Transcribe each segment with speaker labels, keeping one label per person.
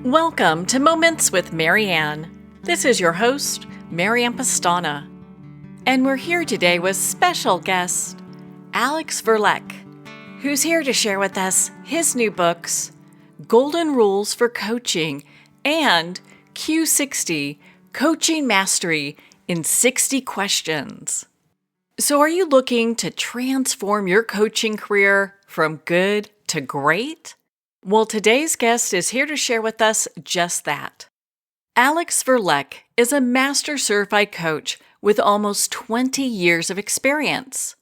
Speaker 1: Welcome to Moments with Marianne. This is your host, Marianne Pastana. And we're here today with special guest, Alex Verlek, who's here to share with us his new books, Golden Rules for Coaching and Q60, Coaching Mastery in 60 Questions. So are you looking to transform your coaching career from good to great? Well, today's guest is here to share with us just that. Alex Verlek is a master certified coach with almost 20 years of experience,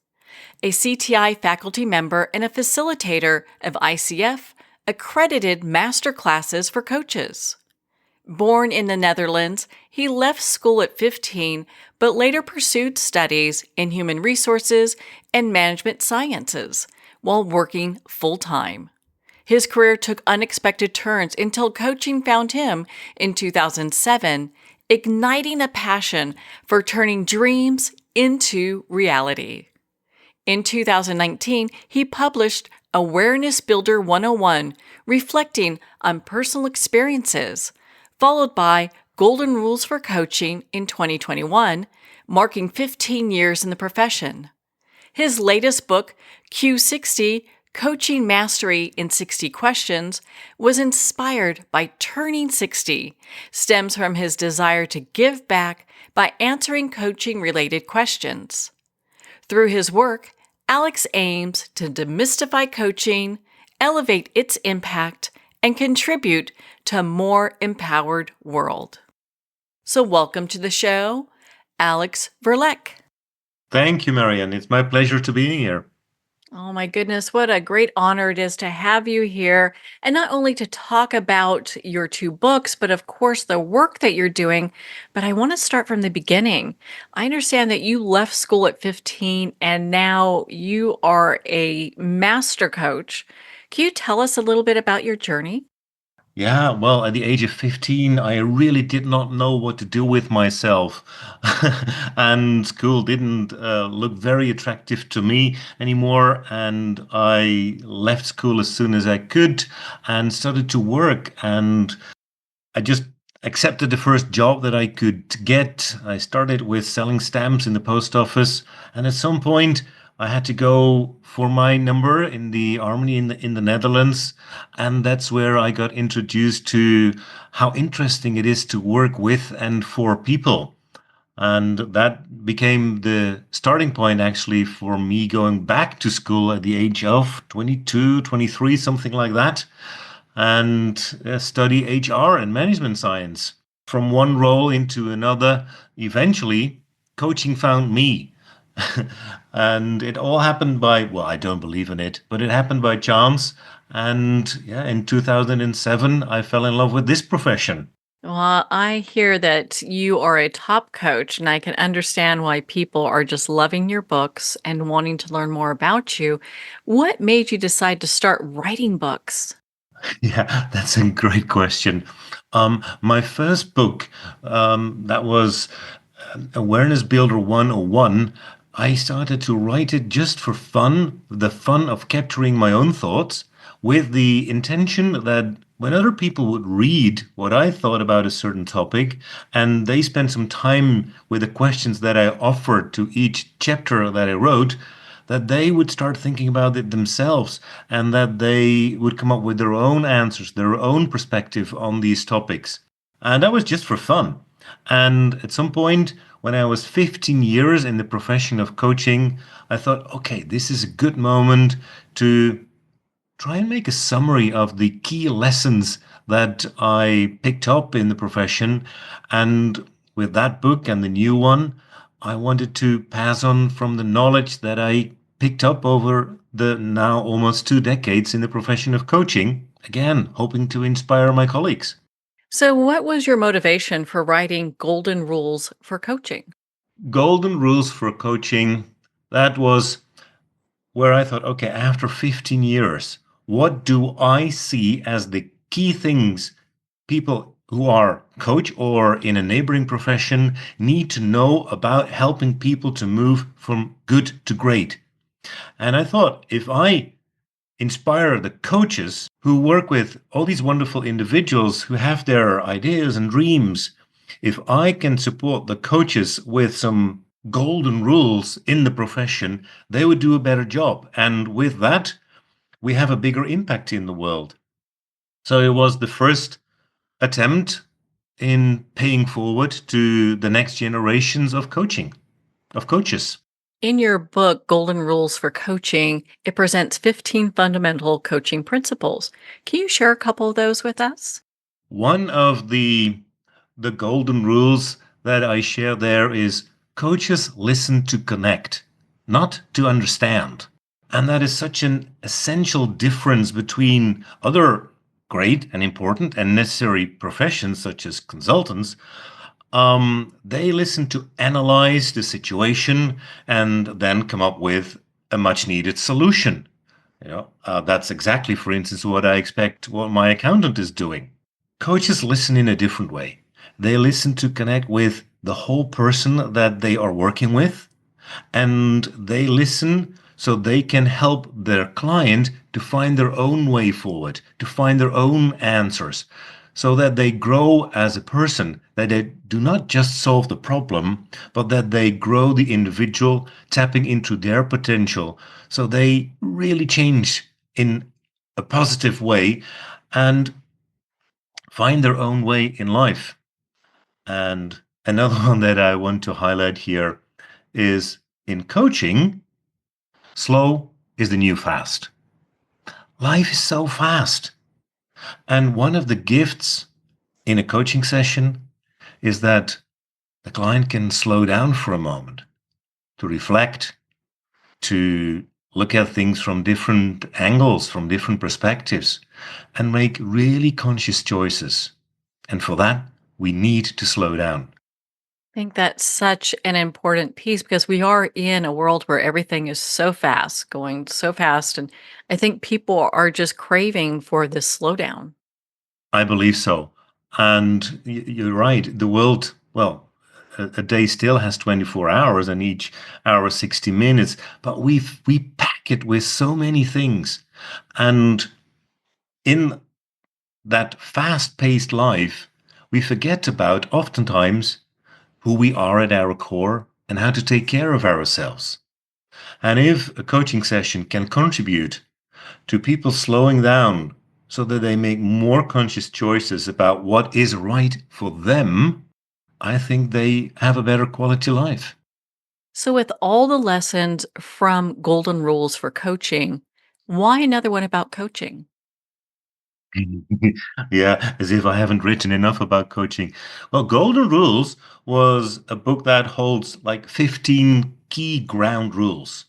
Speaker 1: a CTI faculty member and a facilitator of ICF accredited master classes for coaches. Born in the Netherlands, he left school at 15, but later pursued studies in human resources and management sciences while working full-time. His career took unexpected turns until coaching found him in 2007, igniting a passion for turning dreams into reality. In 2019, he published Awareness Builder 101, reflecting on personal experiences, followed by Golden Rules for Coaching in 2021, marking 15 years in the profession. His latest book, Q60, Coaching Mastery in 60 Questions, was inspired by turning 60, stems from his desire to give back by answering coaching-related questions. Through his work, Alex aims to demystify coaching, elevate its impact, and contribute to a more empowered world. So welcome to the show, Alex Verlek.
Speaker 2: Thank you, Marianne. It's my pleasure to be here.
Speaker 1: Oh my goodness, what a great honor it is to have you here, and not only to talk about your two books, but of course the work that you're doing. But I want to start from the beginning. I understand that you left school at 15 and now you are a master coach. Can you tell us a little bit about your journey?
Speaker 2: Yeah, well, at the age of 15, I really did not know what to do with myself. And school didn't look very attractive to me anymore. And I left school as soon as I could and started to work. And I just accepted the first job that I could get. I started with selling stamps in the post office. And at some point, I had to go for my number in the army in the Netherlands. And that's where I got introduced to how interesting it is to work with and for people. And that became the starting point actually for me going back to school at the age of 22, 23, something like that, and study HR and management science. From one role into another, eventually coaching found me. And it all happened well, I don't believe in it, but it happened by chance. And yeah, in 2007, I fell in love with this profession.
Speaker 1: Well, I hear that you are a top coach, and I can understand why people are just loving your books and wanting to learn more about you. What made you decide to start writing books?
Speaker 2: Yeah, that's a great question. My first book, that was Awareness Builder 101. I started to write it just for fun, the fun of capturing my own thoughts, with the intention that when other people would read what I thought about a certain topic, and they spent some time with the questions that I offered to each chapter that I wrote, that they would start thinking about it themselves and that they would come up with their own answers, their own perspective on these topics. And that was just for fun. And at some point, when I was 15 years in the profession of coaching, I thought, okay, this is a good moment to try and make a summary of the key lessons that I picked up in the profession. And with that book and the new one, I wanted to pass on from the knowledge that I picked up over the now almost 2 decades in the profession of coaching, again, hoping to inspire my colleagues.
Speaker 1: So, what was your motivation for writing Golden Rules for Coaching?
Speaker 2: Golden Rules for Coaching, that was where I thought, okay, after 15 years, what do I see as the key things people who are coach or in a neighboring profession need to know about helping people to move from good to great? And I thought, if I inspire the coaches who work with all these wonderful individuals who have their ideas and dreams, if I can support the coaches with some golden rules in the profession, they would do a better job. And with that, we have a bigger impact in the world. So it was the first attempt in paying forward to the next generations of coaches.
Speaker 1: In your book, Golden Rules for Coaching, it presents 15 fundamental coaching principles. Can you share a couple of those with us?
Speaker 2: One of the golden rules that I share there is coaches listen to connect, not to understand. And that is such an essential difference between other great and important and necessary professions, such as consultants. They listen to analyze the situation and then come up with a much needed solution. That's exactly, for instance, what I expect what my accountant is doing. Coaches listen in a different way. They listen to connect with the whole person that they are working with, and they listen so they can help their client to find their own way forward, to find their own answers, so that they grow as a person, that they do not just solve the problem, but that they grow the individual, tapping into their potential, so they really change in a positive way and find their own way in life. And another one that I want to highlight here is in coaching, slow is the new fast. Life is so fast. And one of the gifts in a coaching session is that the client can slow down for a moment to reflect, to look at things from different angles, from different perspectives, and make really conscious choices. And for that, we need to slow down.
Speaker 1: I think that's such an important piece because we are in a world where everything is so fast, going so fast. And I think people are just craving for this slowdown.
Speaker 2: I believe so. And you're right. The world, well, a day still has 24 hours and each hour 60 minutes, but we pack it with so many things. And in that fast-paced life, we forget about oftentimes who we are at our core and how to take care of ourselves. And if a coaching session can contribute to people slowing down so that they make more conscious choices about what is right for them, I think they have a better quality life.
Speaker 1: So, with all the lessons from Golden Rules for Coaching, why another one about coaching?
Speaker 2: Yeah, as if I haven't written enough about coaching. Well, Golden Rules was a book that holds like 15 key ground rules.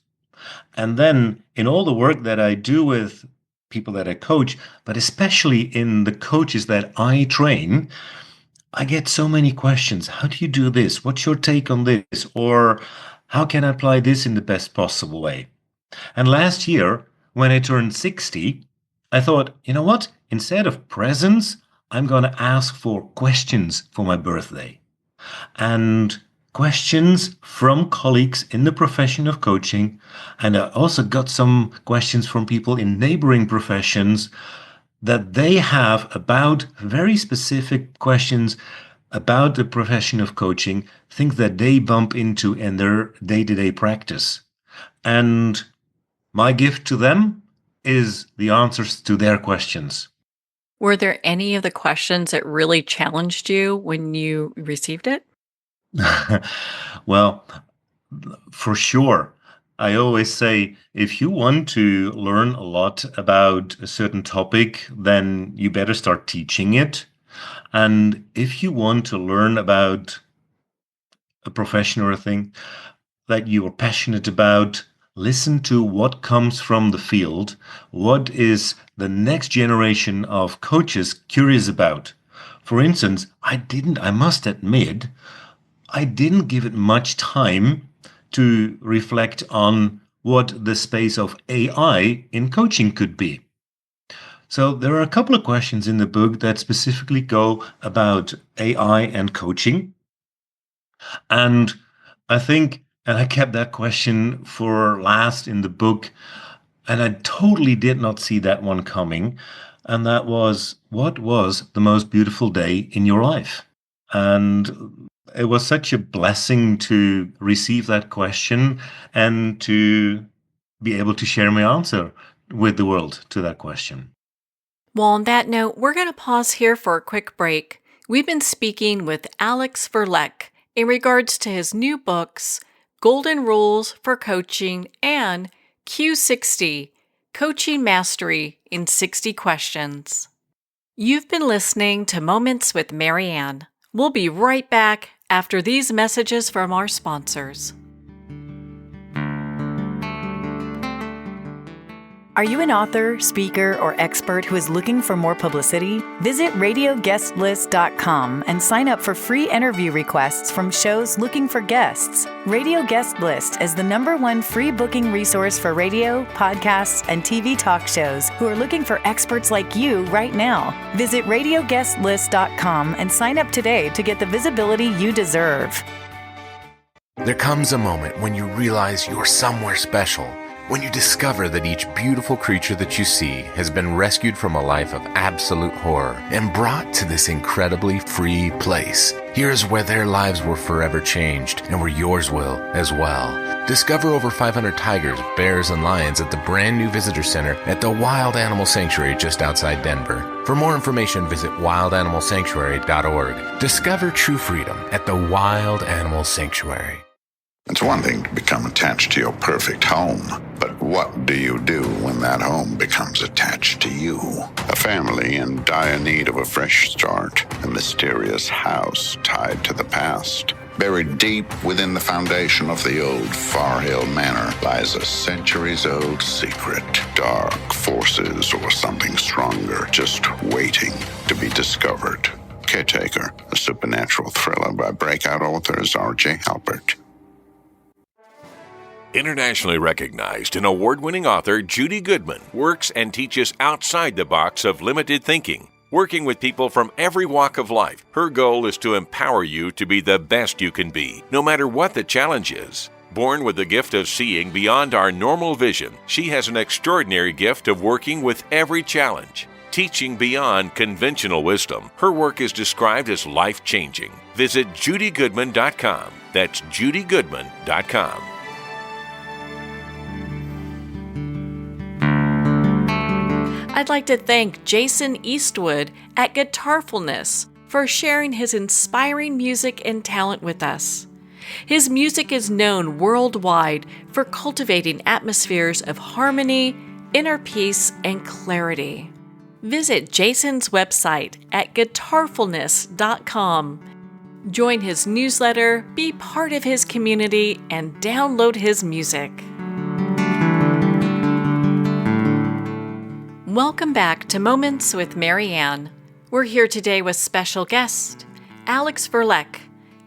Speaker 2: And then in all the work that I do with people that I coach, but especially in the coaches that I train, I get so many questions. How do you do this? What's your take on this? Or how can I apply this in the best possible way? And last year, when I turned 60, I thought, you know what? Instead of presents, I'm going to ask for questions for my birthday. And questions from colleagues in the profession of coaching. And I also got some questions from people in neighboring professions that they have about very specific questions about the profession of coaching, things that they bump into in their day-to-day practice. And my gift to them is the answers to their questions.
Speaker 1: Were there any of the questions that really challenged you when you received it?
Speaker 2: Well, for sure. I always say if you want to learn a lot about a certain topic, then you better start teaching it. And if you want to learn about a profession or a thing that you are passionate about, listen to what comes from the field. What is the next generation of coaches curious about? For instance, I must admit, I didn't give it much time to reflect on what the space of AI in coaching could be. So there are a couple of questions in the book that specifically go about AI and coaching. And I think, and I kept that question for last in the book, And I totally did not see that one coming. And that was, what was the most beautiful day in your life? And it was such a blessing to receive that question and to be able to share my answer with the world to that question.
Speaker 1: Well, on that note, we're going to pause here for a quick break. We've been speaking with Alex Verlek in regards to his new books, Golden Rules for Coaching and Q60, Coaching Mastery in 60 Questions. You've been listening to Moments with Marianne. We'll be right back after these messages from our sponsors.
Speaker 3: Are you an author, speaker, or expert who is looking for more publicity? Visit radioguestlist.com and sign up for free interview requests from shows looking for guests. Radio Guest List is the #1 free booking resource for radio, podcasts, and TV talk shows who are looking for experts like you right now. Visit radioguestlist.com and sign up today to get the visibility you deserve.
Speaker 4: There comes a moment when you realize you're somewhere special. When you discover that each beautiful creature that you see has been rescued from a life of absolute horror and brought to this incredibly free place. Here's where their lives were forever changed and where yours will as well. Discover over 500 tigers, bears, and lions at the brand new visitor center at the Wild Animal Sanctuary just outside Denver. For more information, visit wildanimalsanctuary.org. Discover true freedom at the Wild Animal Sanctuary.
Speaker 5: It's one thing to become attached to your perfect home, but what do you do when that home becomes attached to you? A family in dire need of a fresh start, a mysterious house tied to the past. Buried deep within the foundation of the old Far Hill Manor lies a centuries-old secret. Dark forces or something stronger just waiting to be discovered. Caretaker, a supernatural thriller by breakout authors R.J. Halpert.
Speaker 6: Internationally recognized and award-winning author Judy Goodman works and teaches outside the box of limited thinking. Working with people from every walk of life, her goal is to empower you to be the best you can be, no matter what the challenge is. Born with the gift of seeing beyond our normal vision, she has an extraordinary gift of working with every challenge. Teaching beyond conventional wisdom, her work is described as life-changing. Visit judygoodman.com. That's judygoodman.com.
Speaker 1: I'd like to thank Jason Eastwood at Guitarfulness for sharing his inspiring music and talent with us. His music is known worldwide for cultivating atmospheres of harmony, inner peace, and clarity. Visit Jason's website at guitarfulness.com. Join his newsletter, be part of his community, and download his music. Welcome back to Moments with Marianne. We're here today with special guest, Alex Verlek,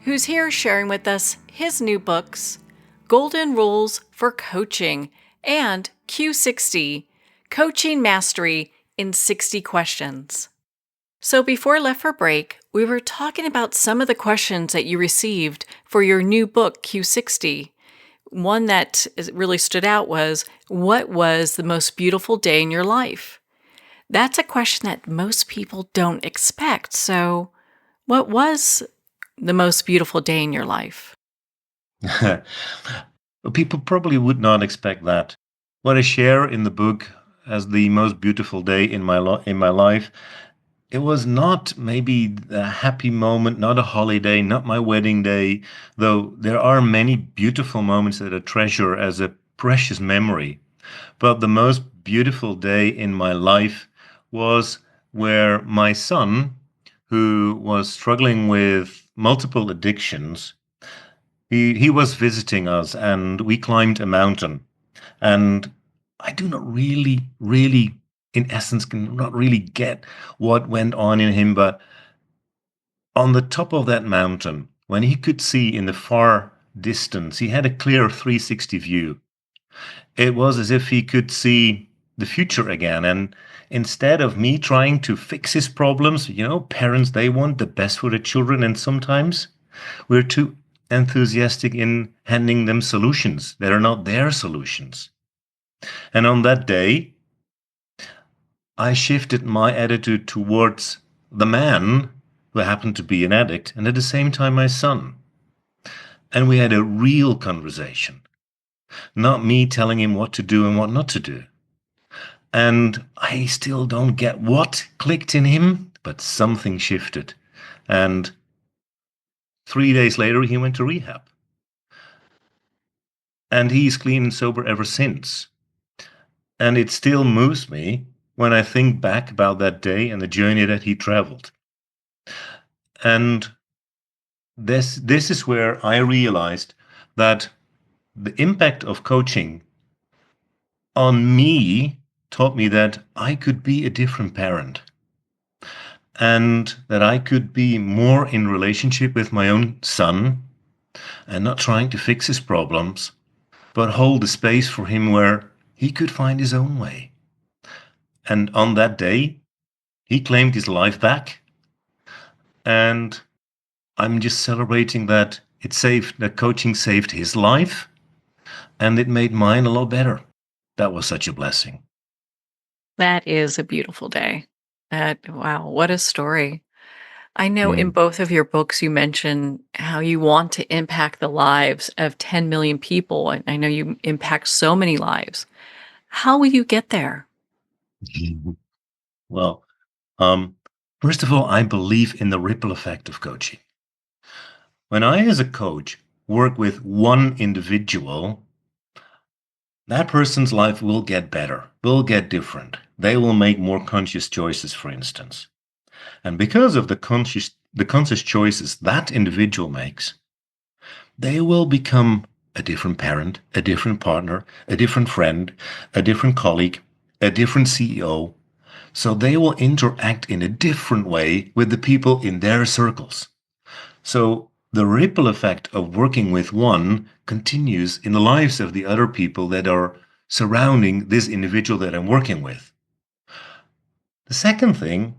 Speaker 1: who's here sharing with us his new books, Golden Rules for Coaching and Q60, Coaching Mastery in 60 Questions. So before I left for break, we were talking about some of the questions that you received for your new book, Q60. One that really stood out was, what was the most beautiful day in your life? That's a question that most people don't expect. So what was the most beautiful day in your life?
Speaker 2: People probably would not expect that. What I share in the book as the most beautiful day in my life, it was not maybe a happy moment, not a holiday, not my wedding day, though there are many beautiful moments that I treasure as a precious memory. But the most beautiful day in my life was where my son, who was struggling with multiple addictions, he was visiting us and we climbed a mountain. And I do not really, in essence, can not really get what went on in him, but on the top of that mountain, when he could see in the far distance, he had a clear 360 view. It was as if he could see the future again. And instead of me trying to fix his problems, parents, they want the best for their children. And sometimes we're too enthusiastic in handing them solutions that are not their solutions. And on that day, I shifted my attitude towards the man who happened to be an addict, and at the same time, my son. And we had a real conversation, not me telling him what to do and what not to do. And I still don't get what clicked in him, but something shifted. And 3 days later, he went to rehab. And he's clean and sober ever since. And it still moves me when I think back about that day and the journey that he traveled. And this is where I realized that the impact of coaching on me taught me that I could be a different parent, and that I could be more in relationship with my own son and not trying to fix his problems, but hold the space for him where he could find his own way. And on that day, he claimed his life back. And I'm just celebrating that that coaching saved his life, and it made mine a lot better. That was such a blessing.
Speaker 1: That is a beautiful day. Wow, what a story. I know in
Speaker 2: Mm.
Speaker 1: both of your books you mention how you want to impact the lives of 10 million people. And I know you impact so many lives. How will you get there?
Speaker 2: Well, um, first of all, I believe in the ripple effect of coaching. When I, as a coach, work with one individual, that person's life will get better, will get different. They will make more conscious choices, for instance. And because of the conscious choices that individual makes, they will become a different parent, a different partner, a different friend, a different colleague, a different CEO. So they will interact in a different way with the people in their circles. So the ripple effect of working with one continues in the lives of the other people that are surrounding this individual that I'm working with. The second thing,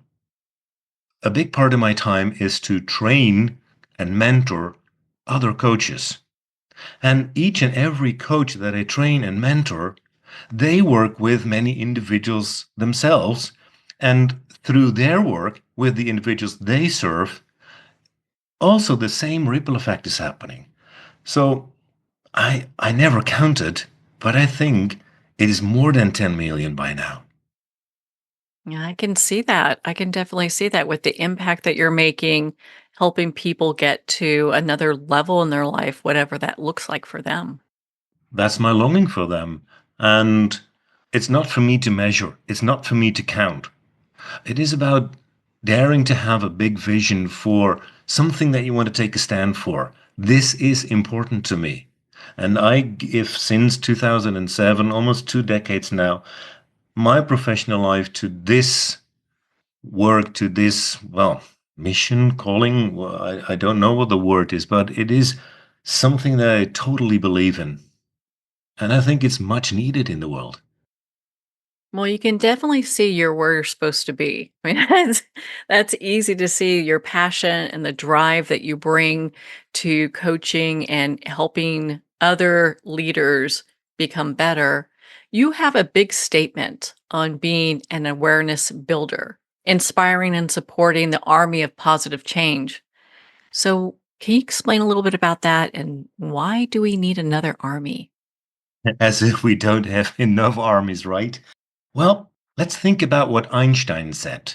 Speaker 2: a big part of my time is to train and mentor other coaches. And each and every coach that I train and mentor, they work with many individuals themselves. And through their work with the individuals they serve, also the same ripple effect is happening. So I never counted, but I think it is more than 10 million by now.
Speaker 1: Yeah, I can see that. I can definitely see that with the impact that you're making, helping people get to another level in their life, whatever that looks like for them.
Speaker 2: That's my longing for them. And it's not for me to measure, it's not for me to count. It is about daring to have a big vision for something that you want to take a stand for. This is important to me. And I give, since 2007, almost 2 decades now, my professional life to this work, to this, well, mission, calling. Well, I don't know what the word is, but it is something that I totally believe in. And I think it's much needed in the world.
Speaker 1: Well, you can definitely see you're where you're supposed to be. I mean, that's easy to see your passion and the drive that you bring to coaching and helping other leaders become better. You have a big statement on being an awareness builder, inspiring and supporting the army of positive change. So, can you explain a little bit about that and why do we need another army?
Speaker 2: As if we don't have enough armies, right? Well, let's think about what Einstein said.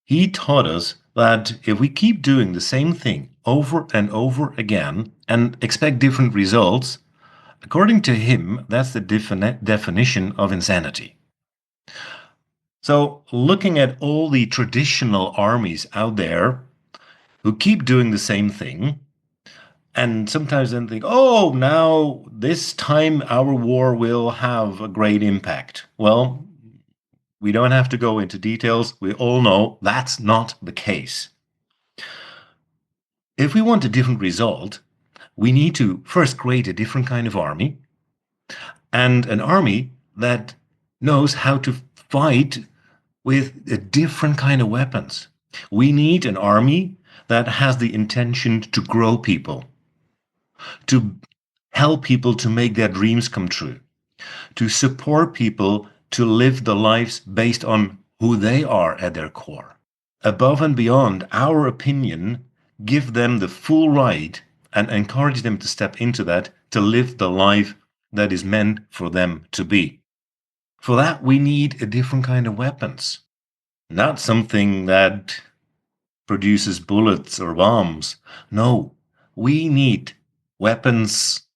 Speaker 2: He taught us that if we keep doing the same thing over and over again and expect different results, according to him, that's the definition of insanity. So, looking at all the traditional armies out there who keep doing the same thing, and sometimes then think, oh, now this time our war will have a great impact. Well, we don't have to go into details. We all know that's not the case. If we want a different result, we need to first create a different kind of army, and an army that knows how to fight with a different kind of weapons. We need an army that has the intention to grow people, to help people to make their dreams come true. to support people to live the lives based on who they are at their core. Above and beyond our opinion, give them the full right and encourage them to step into that, to live the life that is meant for them to be. For that, we need a different kind of weapons, not something that produces bullets or bombs. No, we need weapons,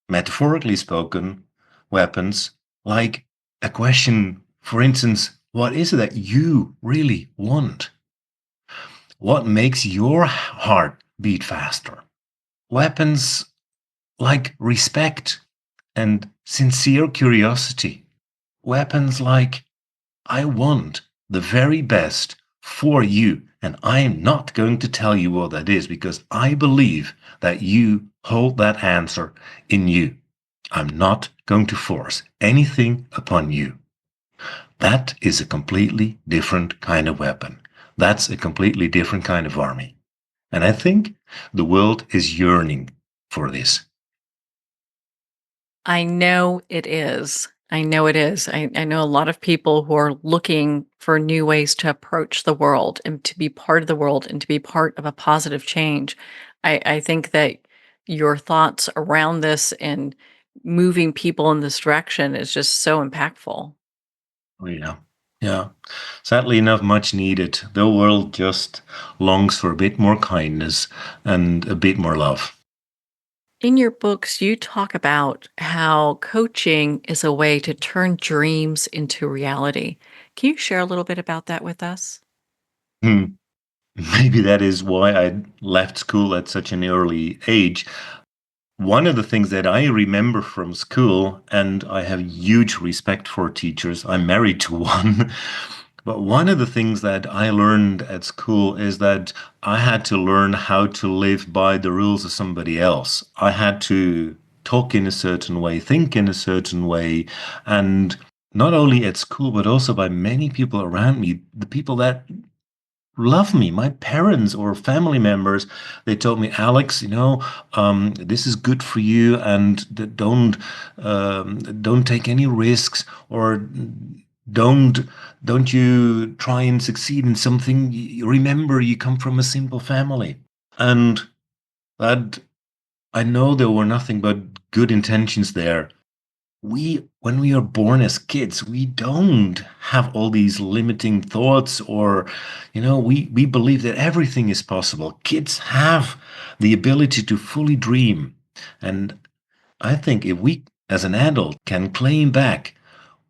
Speaker 2: metaphorically spoken, weapons like a question, for instance, what is it that you really want? What makes your heart beat faster? Weapons like respect and sincere curiosity. Weapons like, I want the very best for you, and I am not going to tell you what that is because I believe that you hold that answer in you. I'm not going to force anything upon you. That is a completely different kind of weapon. That's a completely different kind of army. And I think the world is yearning for this.
Speaker 1: I know it is. I know it is. I know a lot of people who are looking for new ways to approach the world and to be part of the world and to be part of a positive change. I think that your thoughts around this and moving people in this direction is just so impactful.
Speaker 2: Oh, yeah. Yeah. Sadly enough, much needed. The world just longs for a bit more kindness and a bit more love.
Speaker 1: In your books, you talk about how coaching is a way to turn dreams into reality. Can you share a little bit about that with us?
Speaker 2: Hmm. Maybe that is why I left school at such an early age. One of the things that I remember from school, and I have huge respect for teachers, I'm married to one, but one of the things that I learned at school is that I had to learn how to live by the rules of somebody else. I had to talk in a certain way, think in a certain way, and not only at school, but also by many people around me, the people that love me, my parents or family members. They told me, Alex, this is good for you, and don't take any risks, or don't don't you try and succeed in something. Remember, you come from a simple family, and that I know there were nothing but good intentions there. When we are born as kids, we don't have all these limiting thoughts, or we believe that everything is possible. Kids have the ability to fully dream, and I think if we as an adult can claim back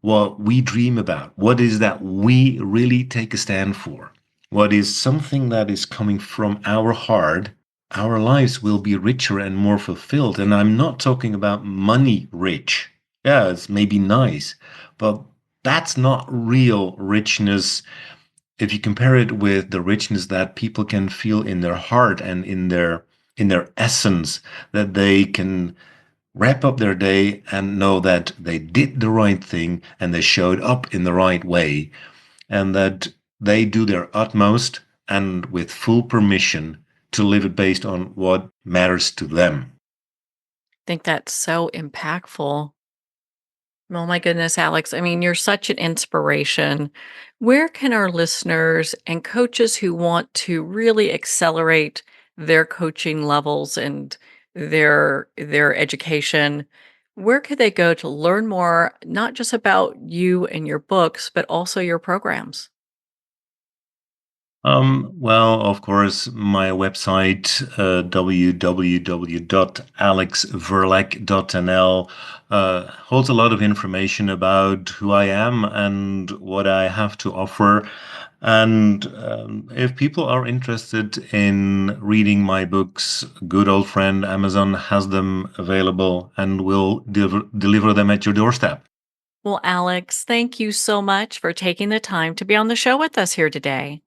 Speaker 2: what we dream about, what is that we really take a stand for, what is something that is coming from our heart, our lives will be richer and more fulfilled. And I'm not talking about money rich. Yeah, it's maybe nice, but that's not real richness if you compare it with the richness that people can feel in their heart and in their essence, that they can wrap up their day and know that they did the right thing and they showed up in the right way, and that they do their utmost and with full permission to live it based on what matters to them.
Speaker 1: I think that's so impactful. Oh my goodness, Alex. I mean, you're such an inspiration. Where can our listeners and coaches who want to really accelerate their coaching levels and their education, where could they go to learn more, not just about you and your books, but also your programs?
Speaker 2: Well, of course, my website, www.alexverlek.nl, holds a lot of information about who I am and what I have to offer. And if people are interested in reading my books, good old friend Amazon has them available and will deliver them at your doorstep.
Speaker 1: Well, Alex, thank you so much for taking the time to be on the show with us here today.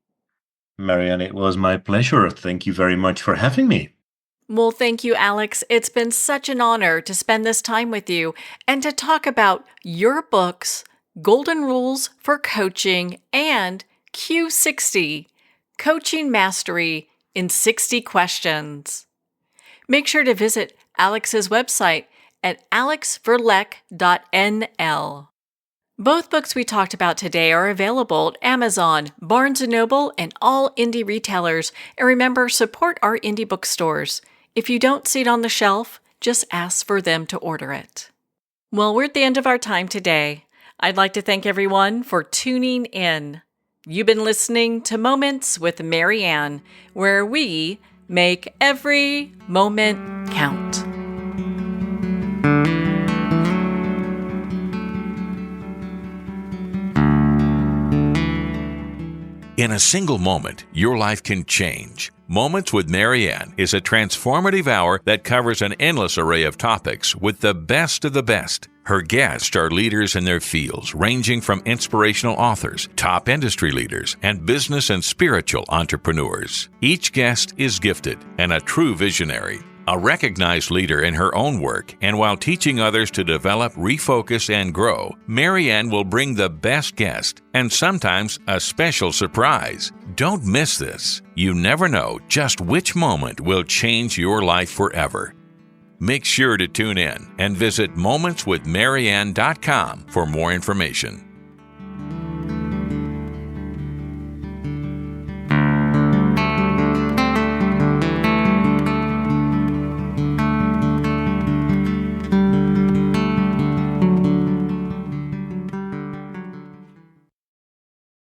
Speaker 2: Marianne, it was my pleasure. Thank you very much for having me.
Speaker 1: Well, thank you, Alex. It's been such an honor to spend this time with you and to talk about your books, Golden Rules for Coaching, and Q60, Coaching Mastery in 60 Questions. Make sure to visit Alex's website at alexverlek.nl. Both books we talked about today are available at Amazon, Barnes & Noble, and all indie retailers. And remember, support our indie bookstores. If you don't see it on the shelf, just ask for them to order it. Well, we're at the end of our time today. I'd like to thank everyone for tuning in. You've been listening to Moments with Marianne, where we make every moment count.
Speaker 6: In a single moment, your life can change. Moments with Marianne is a transformative hour that covers an endless array of topics with the best of the best. Her guests are leaders in their fields, ranging from inspirational authors, top industry leaders, and business and spiritual entrepreneurs. Each guest is gifted and a true visionary, a recognized leader in her own work, and while teaching others to develop, refocus, and grow, Marianne will bring the best guest and sometimes a special surprise. Don't miss this. You never know just which moment will change your life forever. Make sure to tune in and visit momentswithmarianne.com for more information.